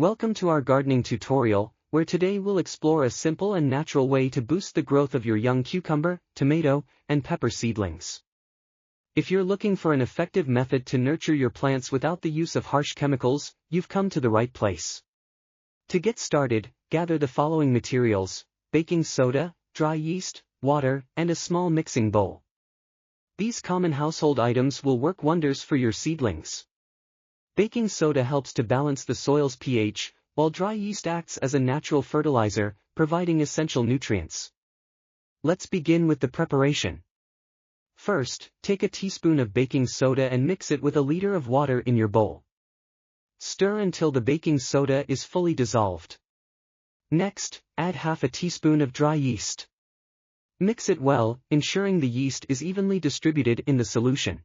Welcome to our gardening tutorial, where today we'll explore a simple and natural way to boost the growth of your young cucumber, tomato, and pepper seedlings. If you're looking for an effective method to nurture your plants without the use of harsh chemicals, you've come to the right place. To get started, gather the following materials: baking soda, dry yeast, water, and a small mixing bowl. These common household items will work wonders for your seedlings. Baking soda helps to balance the soil's pH, while dry yeast acts as a natural fertilizer, providing essential nutrients. Let's begin with the preparation. First, take a teaspoon of baking soda and mix it with a liter of water in your bowl. Stir until the baking soda is fully dissolved. Next, add half a teaspoon of dry yeast. Mix it well, ensuring the yeast is evenly distributed in the solution.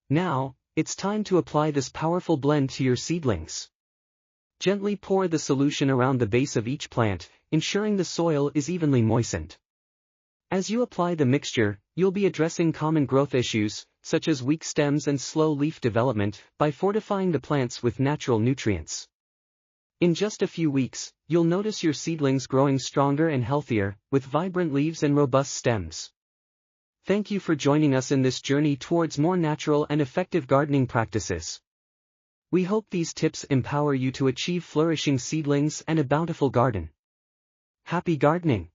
Now, it's time to apply this powerful blend to your seedlings. Gently pour the solution around the base of each plant, ensuring the soil is evenly moistened. As you apply the mixture, you'll be addressing common growth issues, such as weak stems and slow leaf development, by fortifying the plants with natural nutrients. In just a few weeks, you'll notice your seedlings growing stronger and healthier, with vibrant leaves and robust stems. Thank you for joining us in this journey towards more natural and effective gardening practices. We hope these tips empower you to achieve flourishing seedlings and a bountiful garden. Happy gardening!